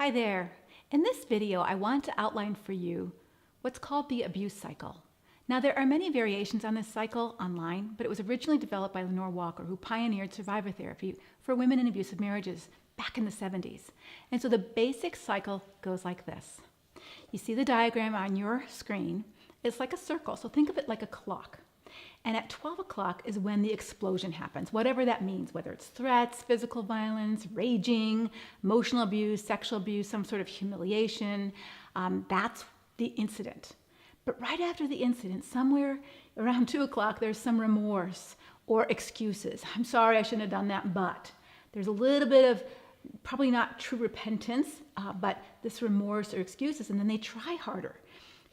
Hi there. In this video, I want to outline for you what's called the abuse cycle. Now, there are many variations on this cycle online, but it was originally developed by Lenore Walker, who pioneered survivor therapy for women in abusive marriages back in the 70s. And so the basic cycle goes like this. You see the diagram on your screen. It's like a circle, so think of it like a clock. And at 12 o'clock is when the explosion happens, whatever that means, whether it's threats, physical violence, raging, emotional abuse, sexual abuse, some sort of humiliation. That's the incident. But right after the incident, somewhere around 2 o'clock, there's some remorse or excuses. I'm sorry, I shouldn't have done that, but there's a little bit of probably not true repentance, but this remorse or excuses, and then they try harder.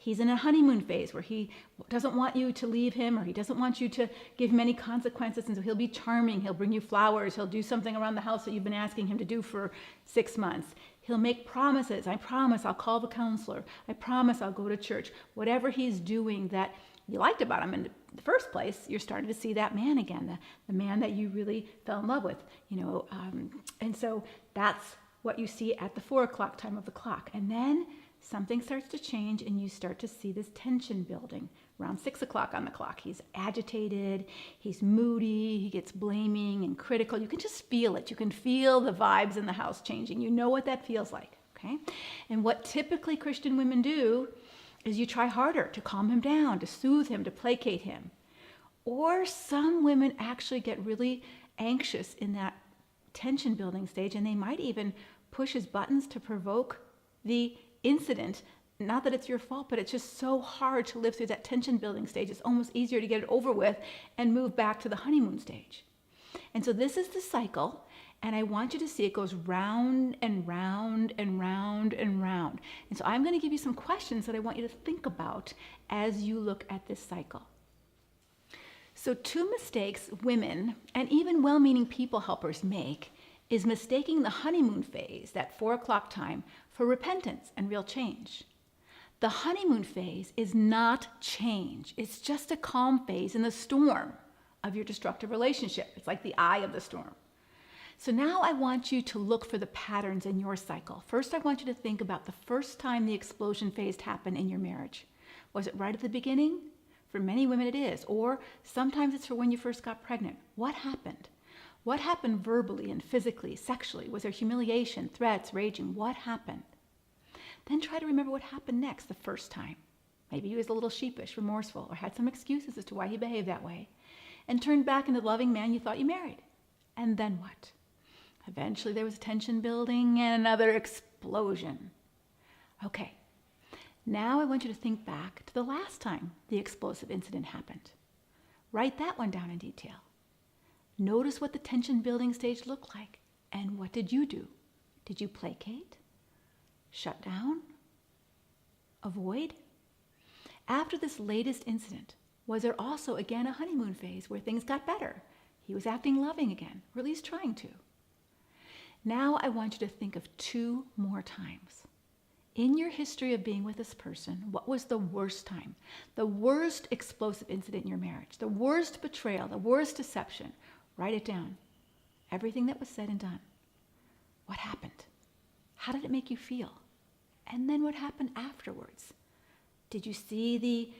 He's in a honeymoon phase where he doesn't want you to leave him, or he doesn't want you to give him any consequences, and so he'll be charming. He'll bring you flowers. He'll do something around the house that you've been asking him to do for 6 months. He'll make promises. I promise I'll call the counselor. I promise I'll go to church. Whatever he's doing that you liked about him in the first place, you're starting to see that man again, the man that you really fell in love with, and so that's what you see at the 4 o'clock time of the clock. And then something starts to change and you start to see this tension building around 6 o'clock on the clock. He's agitated, he's moody, he gets blaming and critical. You can just feel it. You can feel the vibes in the house changing. You know what that feels like, okay? And what typically Christian women do is you try harder to calm him down, to soothe him, to placate him. Or some women actually get really anxious in that tension building stage, and they might even push his buttons to provoke the incident. Not that it's your fault, but it's just so hard to live through that tension building stage. It's almost easier to get it over with and move back to the honeymoon stage. And so this is the cycle, and I want you to see it goes round and round and round and round. And so I'm going to give you some questions that I want you to think about as you look at this cycle. So 2 mistakes women and even well-meaning people helpers make is mistaking the honeymoon phase, that 4 o'clock time, for repentance and real change. The honeymoon phase is not change. It's just a calm phase in the storm of your destructive relationship. It's like the eye of the storm. So now I want you to look for the patterns in your cycle. First, I want you to think about the first time the explosion phase happened in your marriage. Was it right at the beginning? For many women it is. Or sometimes it's for when you first got pregnant. What happened? What happened verbally and physically, sexually? Was there humiliation, threats, raging? What happened? Then try to remember what happened next the first time. Maybe he was a little sheepish, remorseful, or had some excuses as to why he behaved that way, and turned back into the loving man you thought you married. And then what? Eventually there was tension building and another explosion. Okay, now I want you to think back to the last time the explosive incident happened. Write that one down in detail. Notice what the tension building stage looked like, and what did you do? Did you placate? Shut down? Avoid? After this latest incident, was there also again a honeymoon phase where things got better? He was acting loving again, or at least trying to. Now I want you to think of 2 more times. In your history of being with this person, what was the worst time? The worst explosive incident in your marriage? The worst betrayal? The worst deception? Write it down. Everything that was said and done. What happened? How did it make you feel? And then what happened afterwards? Did you see the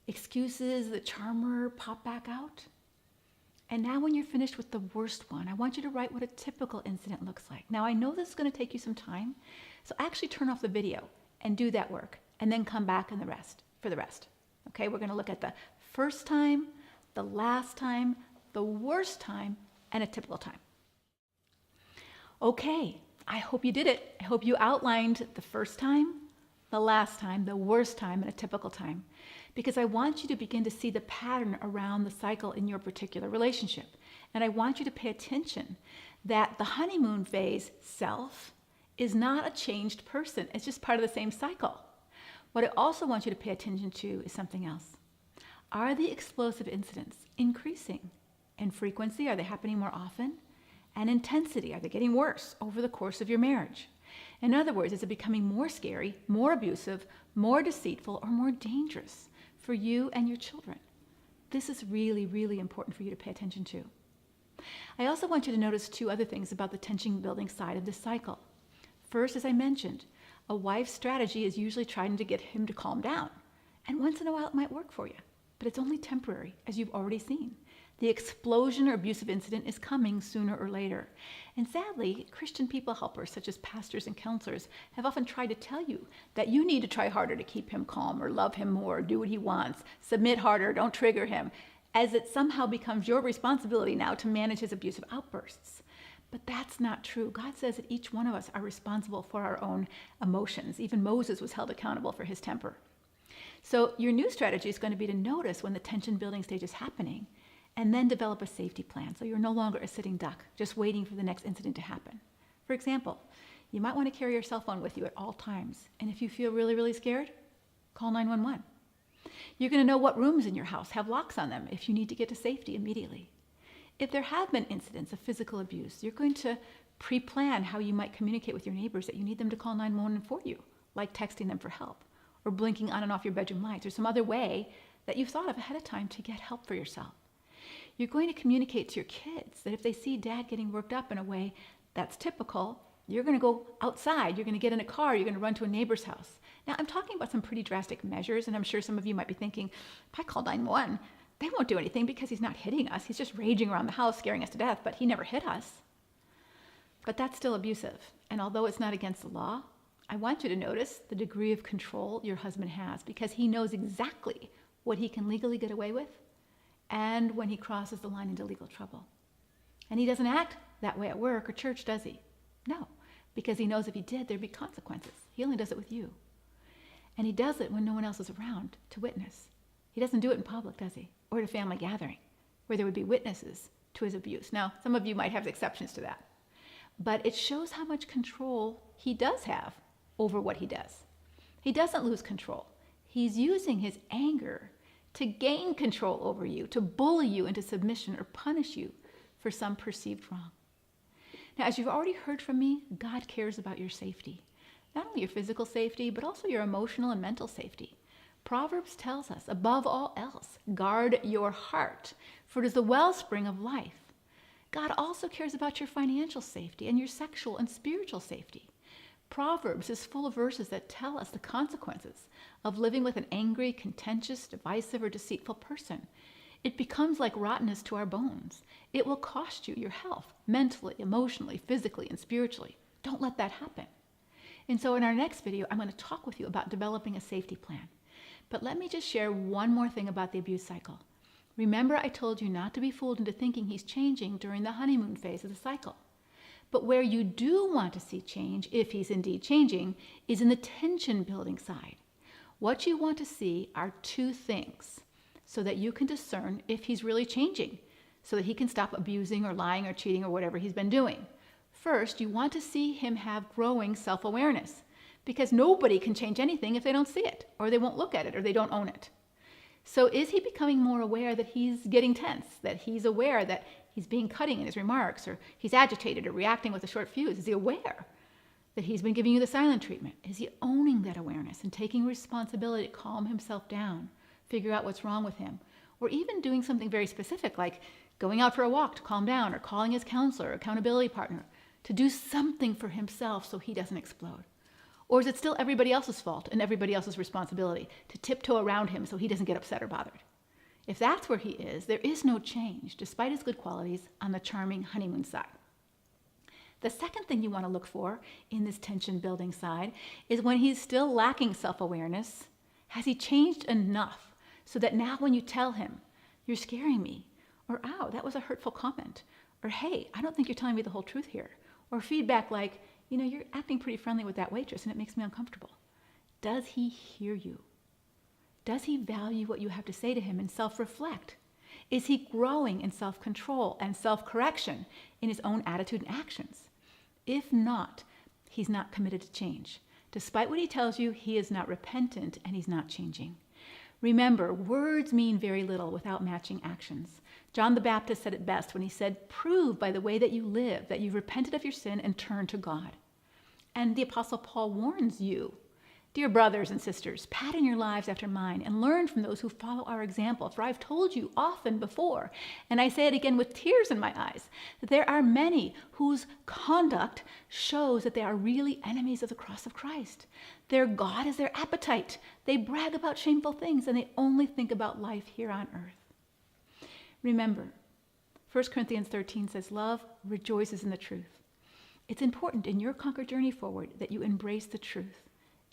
excuses, the charmer pop back out? And now when you're finished with the worst one, I want you to write what a typical incident looks like. Now I know this is going to take you some time, so actually turn off the video and do that work, and then come back and for the rest. Okay, we're going to look at the first time, the last time, the worst time, and a typical time. Okay, I hope you did it. I hope you outlined the first time, the last time, the worst time, and a typical time, because I want you to begin to see the pattern around the cycle in your particular relationship. And I want you to pay attention that the honeymoon phase self is not a changed person. It's just part of the same cycle. What I also want you to pay attention to is something else. Are the explosive incidents increasing in frequency? Are they happening more often? And intensity, are they getting worse over the course of your marriage? In other words, is it becoming more scary, more abusive, more deceitful, or more dangerous for you and your children? This is really, really important for you to pay attention to. I also want you to notice 2 other things about the tension building side of this cycle. First, as I mentioned, a wife's strategy is usually trying to get him to calm down. And once in a while it might work for you, but it's only temporary, as you've already seen. The explosion or abusive incident is coming sooner or later. And sadly, Christian people helpers, such as pastors and counselors, have often tried to tell you that you need to try harder to keep him calm or love him more, do what he wants, submit harder, don't trigger him, as it somehow becomes your responsibility now to manage his abusive outbursts. But that's not true. God says that each one of us are responsible for our own emotions. Even Moses was held accountable for his temper. So your new strategy is going to be to notice when the tension building stage is happening, and then develop a safety plan so you're no longer a sitting duck, just waiting for the next incident to happen. For example, you might want to carry your cell phone with you at all times, and if you feel really, really scared, call 911. You're going to know what rooms in your house have locks on them if you need to get to safety immediately. If there have been incidents of physical abuse, you're going to pre-plan how you might communicate with your neighbors that you need them to call 911 for you, like texting them for help, or blinking on and off your bedroom lights, or some other way that you've thought of ahead of time to get help for yourself. You're going to communicate to your kids that if they see dad getting worked up in a way that's typical, you're going to go outside, you're going to get in a car, you're going to run to a neighbor's house. Now, I'm talking about some pretty drastic measures, and I'm sure some of you might be thinking, if I call 911, they won't do anything because he's not hitting us. He's just raging around the house, scaring us to death, but he never hit us. But that's still abusive. And although it's not against the law, I want you to notice the degree of control your husband has, because he knows exactly what he can legally get away with and when he crosses the line into legal trouble. And he doesn't act that way at work or church, does he? No, because he knows if he did, there'd be consequences. He only does it with you. And he does it when no one else is around to witness. He doesn't do it in public, does he? Or at a family gathering where there would be witnesses to his abuse. Now, some of you might have exceptions to that, but it shows how much control he does have over what he does. He doesn't lose control. He's using his anger to gain control over you, to bully you into submission or punish you for some perceived wrong. Now, as you've already heard from me, God cares about your safety. Not only your physical safety, but also your emotional and mental safety. Proverbs tells us, above all else, guard your heart, for it is the wellspring of life. God also cares about your financial safety and your sexual and spiritual safety. Proverbs is full of verses that tell us the consequences of living with an angry, contentious, divisive, or deceitful person. It becomes like rottenness to our bones. It will cost you your health, mentally, emotionally, physically, and spiritually. Don't let that happen. And so in our next video, I'm going to talk with you about developing a safety plan. But let me just share one more thing about the abuse cycle. Remember, I told you not to be fooled into thinking he's changing during the honeymoon phase of the cycle. But where you do want to see change, if he's indeed changing, is in the tension building side. What you want to see are two things so that you can discern if he's really changing, so that he can stop abusing or lying or cheating or whatever he's been doing. First, you want to see him have growing self-awareness, because nobody can change anything if they don't see it, or they won't look at it, or they don't own it. So is he becoming more aware that he's getting tense, that he's aware that he's being cutting in his remarks, or he's agitated or reacting with a short fuse? Is he aware that he's been giving you the silent treatment? Is he owning that awareness and taking responsibility to calm himself down, figure out what's wrong with him, or even doing something very specific like going out for a walk to calm down, or calling his counselor or accountability partner to do something for himself so he doesn't explode? Or is it still everybody else's fault and everybody else's responsibility to tiptoe around him so he doesn't get upset or bothered? If that's where he is, there is no change, despite his good qualities, on the charming honeymoon side. The second thing you want to look for in this tension building side is when he's still lacking self-awareness. Has he changed enough so that now when you tell him, "You're scaring me," or "Ow, that was a hurtful comment," or "Hey, I don't think you're telling me the whole truth here," or feedback like, "You're acting pretty friendly with that waitress and it makes me uncomfortable." Does he hear you? Does he value what you have to say to him and self-reflect? Is he growing in self-control and self-correction in his own attitude and actions? If not, he's not committed to change. Despite what he tells you, he is not repentant and he's not changing. Remember, words mean very little without matching actions. John the Baptist said it best when he said, "Prove by the way that you live that you've repented of your sin and turned to God." And the Apostle Paul warns you, Dear brothers and sisters, pattern your lives after mine and learn from those who follow our example. For I've told you often before, and I say it again with tears in my eyes, that there are many whose conduct shows that they are really enemies of the cross of Christ. Their God is their appetite. They brag about shameful things, and they only think about life here on earth. Remember, 1 Corinthians 13 says, love rejoices in the truth. It's important in your Conquer journey forward that you embrace the truth,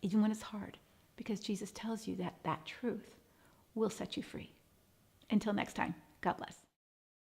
even when it's hard, because Jesus tells you that that truth will set you free. Until next time, God bless.